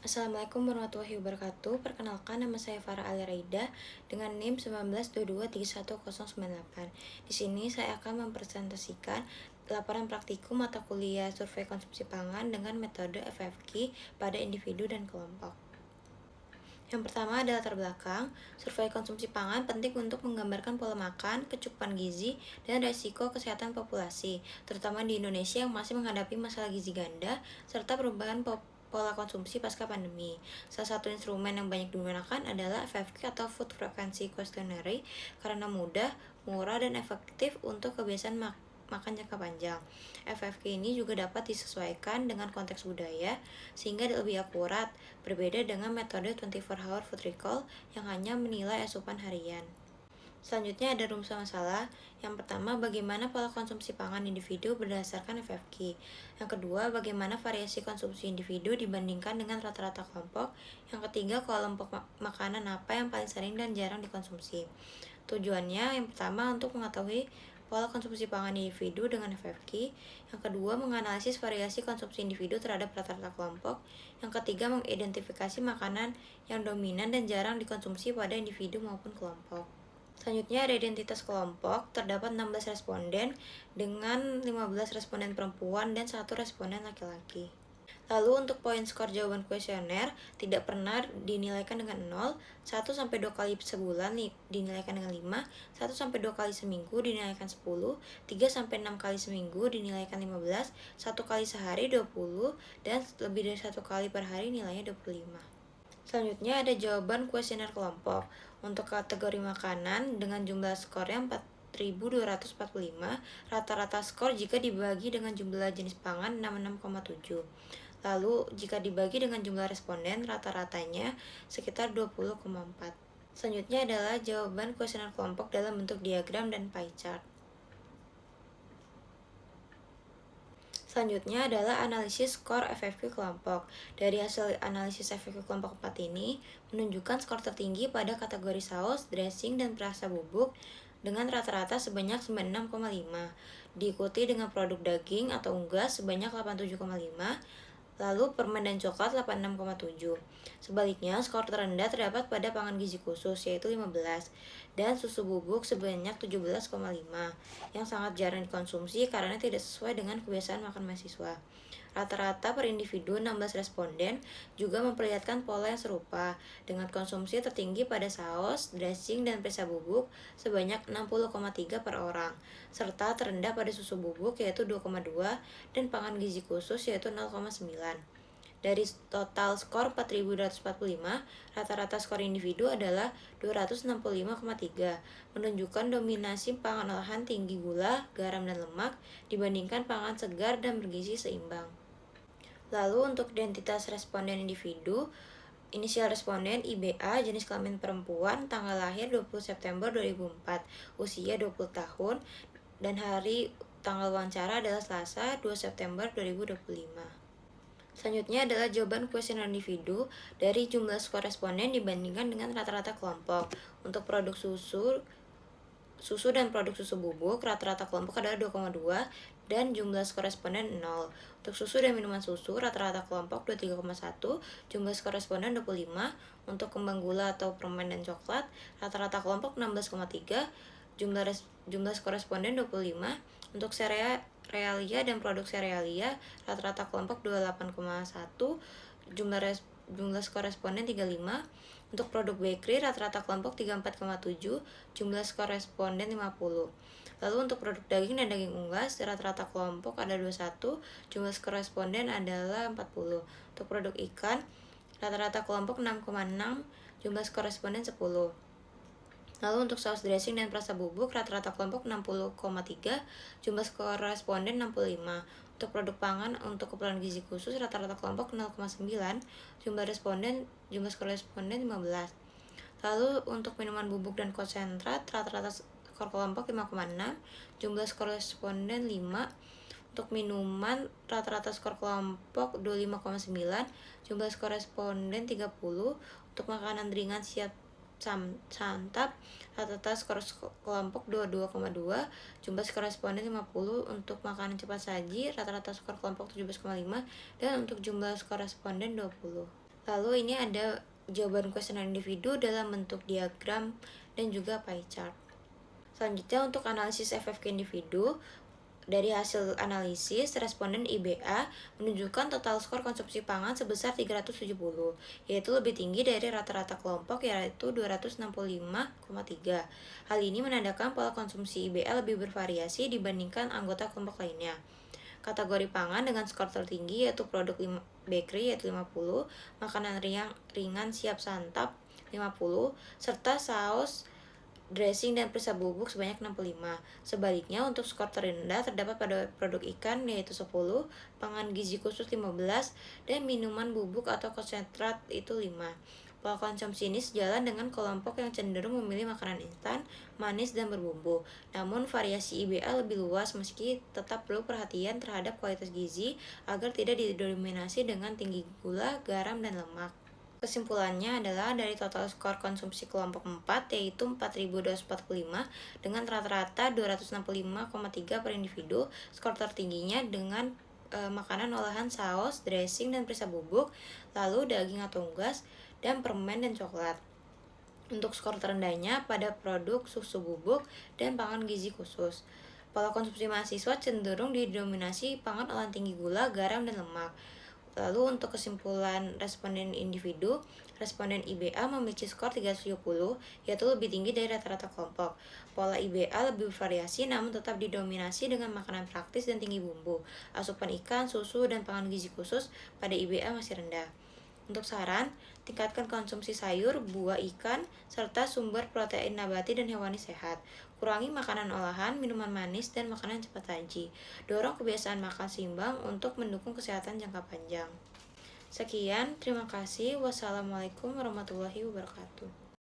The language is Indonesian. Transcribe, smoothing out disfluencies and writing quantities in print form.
Assalamualaikum warahmatullahi wabarakatuh. Perkenalkan, nama saya Farah Aliraida dengan NIM 19223198. Di sini saya akan mempresentasikan laporan praktikum mata kuliah survei konsumsi pangan dengan metode FFQ pada individu dan kelompok. Yang pertama adalah latar belakang. Survei konsumsi pangan penting untuk menggambarkan pola makan, kecukupan gizi, dan resiko kesehatan populasi, terutama di Indonesia yang masih menghadapi masalah gizi ganda, serta perubahan pola konsumsi pasca pandemi. Salah satu instrumen yang banyak digunakan adalah FFQ atau Food Frequency Questionnaire karena mudah, murah, dan efektif untuk kebiasaan makan jangka panjang. FFQ ini juga dapat disesuaikan dengan konteks budaya sehingga lebih akurat, berbeda dengan metode 24-hour food recall yang hanya menilai asupan harian. Selanjutnya ada rumus masalah. Yang pertama, bagaimana pola konsumsi pangan individu berdasarkan FFQ. Yang kedua, bagaimana variasi konsumsi individu dibandingkan dengan rata-rata kelompok. Yang ketiga, kelompok makanan apa yang paling sering dan jarang dikonsumsi. Tujuannya yang pertama untuk mengetahui pola konsumsi pangan individu dengan FFQ. Yang kedua, menganalisis variasi konsumsi individu terhadap rata-rata kelompok. Yang ketiga, mengidentifikasi makanan yang dominan dan jarang dikonsumsi pada individu maupun kelompok. Selanjutnya ada identitas kelompok, terdapat 16 responden dengan 15 responden perempuan dan 1 responden laki-laki. Lalu untuk poin skor jawaban kuesioner tidak pernah dinilaikan dengan 0, 1 sampai 2 kali sebulan dinilaikan dengan 5, 1 sampai 2 kali seminggu dinilaikan 10, 3 sampai 6 kali seminggu dinilaikan 15, 1 kali sehari 20, dan lebih dari 1 kali per hari nilainya 25. Selanjutnya ada jawaban kuesioner kelompok. Untuk kategori makanan dengan jumlah skornya 4.245, rata-rata skor jika dibagi dengan jumlah jenis pangan 66,7. Lalu jika dibagi dengan jumlah responden, rata-ratanya sekitar 20,4. Selanjutnya adalah jawaban kuesioner kelompok dalam bentuk diagram dan pie chart. Selanjutnya adalah analisis skor FFQ kelompok. Dari hasil analisis FFQ kelompok 4 ini menunjukkan skor tertinggi pada kategori saus, dressing, dan perasa bubuk dengan rata-rata sebanyak 96,5. Diikuti dengan produk daging atau unggas sebanyak 87,5. Lalu permen dan coklat 86,7. Sebaliknya, skor terendah terdapat pada pangan gizi khusus yaitu 15 dan susu bubuk sebanyak 17,5 yang sangat jarang dikonsumsi karena tidak sesuai dengan kebiasaan makan mahasiswa. Rata-rata per individu 16 responden juga memperlihatkan pola yang serupa dengan konsumsi tertinggi pada saus, dressing, dan perisa bubuk sebanyak 60,3 per orang serta terendah pada susu bubuk yaitu 2,2 dan pangan gizi khusus yaitu 0,9. Dari total skor 4.245, rata-rata skor individu adalah 265,3, menunjukkan dominasi pangan olahan tinggi gula, garam, dan lemak dibandingkan pangan segar dan bergizi seimbang. Lalu untuk identitas responden individu, inisial responden IBA, jenis kelamin perempuan, tanggal lahir 20 September 2004, usia 20 tahun, dan hari tanggal wawancara adalah Selasa 2 September 2025. Selanjutnya adalah jawaban kuesioner individu dari jumlah skor responden dibandingkan dengan rata-rata kelompok. Untuk produk susu dan produk susu bubuk, rata-rata kelompok adalah 2,2 dan jumlah skor responden 0. Untuk susu dan minuman susu, rata-rata kelompok 23,1, jumlah skor responden 25. Untuk kembang gula atau permen dan coklat, rata-rata kelompok 16,3, jumlah skor responden 25. Untuk serealia dan produk serealia, rata-rata kelompok 28,1, jumlah skor responden 35. Untuk produk bakery, rata-rata kelompok 34,7, jumlah skor responden 50. Lalu untuk produk daging dan daging unggas, rata-rata kelompok ada 21, jumlah skor responden adalah 40. Untuk produk ikan, rata-rata kelompok 6,6, jumlah skor responden 10. Lalu untuk saus dressing dan perasa bubuk, rata-rata kelompok 60,3, jumlah skor responden 65. Untuk produk pangan untuk keperluan gizi khusus, rata-rata kelompok 0,9, jumlah skor responden 15. Lalu untuk minuman bubuk dan konsentrat, rata-rata skor kelompok 5,6, jumlah skor responden 5. Untuk minuman, rata-rata skor kelompok 25,9, jumlah skor responden 30. Untuk makanan ringan siap santap, rata-rata skor kelompok 22,2, jumlah skor responden 50. Untuk makanan cepat saji, rata-rata skor kelompok 17,5, dan untuk jumlah skor responden 20. Lalu ini ada jawaban kuesioner individu dalam bentuk diagram dan juga pie chart. Selanjutnya untuk analisis FFQ individu, dari hasil analisis, responden IBA menunjukkan total skor konsumsi pangan sebesar 370, yaitu lebih tinggi dari rata-rata kelompok yaitu 265,3. Hal ini menandakan pola konsumsi IBA lebih bervariasi dibandingkan anggota kelompok lainnya. Kategori pangan dengan skor tertinggi yaitu produk bakery yaitu 50, makanan ringan siap santap 50, serta saus, dressing, dan perisa bubuk sebanyak 65. Sebaliknya, untuk skor terendah terdapat pada produk ikan yaitu 10, pangan gizi khusus 15, dan minuman bubuk atau konsentrat itu 5. Pola konsumsi ini sejalan dengan kelompok yang cenderung memilih makanan instan, manis, dan berbumbu. Namun, variasi IBA lebih luas meski tetap perlu perhatian terhadap kualitas gizi agar tidak didominasi dengan tinggi gula, garam, dan lemak. Kesimpulannya adalah dari total skor konsumsi kelompok 4 yaitu 4.245 dengan rata-rata 265,3 per individu, skor tertingginya dengan makanan olahan saus, dressing, dan perisa bubuk, lalu daging atau unggas, dan permen dan coklat. Untuk skor terendahnya pada produk susu bubuk dan pangan gizi khusus. Pola konsumsi mahasiswa cenderung didominasi pangan olahan tinggi gula, garam, dan lemak. Lalu untuk kesimpulan responden individu, responden IBA memiliki skor 370, yaitu lebih tinggi dari rata-rata kelompok. Pola IBA lebih bervariasi namun tetap didominasi dengan makanan praktis dan tinggi bumbu. Asupan ikan, susu, dan pangan gizi khusus pada IBA masih rendah. Untuk saran, tingkatkan konsumsi sayur, buah, ikan, serta sumber protein nabati dan hewani sehat. Kurangi makanan olahan, minuman manis, dan makanan cepat saji. Dorong kebiasaan makan seimbang untuk mendukung kesehatan jangka panjang. Sekian, terima kasih. Wassalamualaikum warahmatullahi wabarakatuh.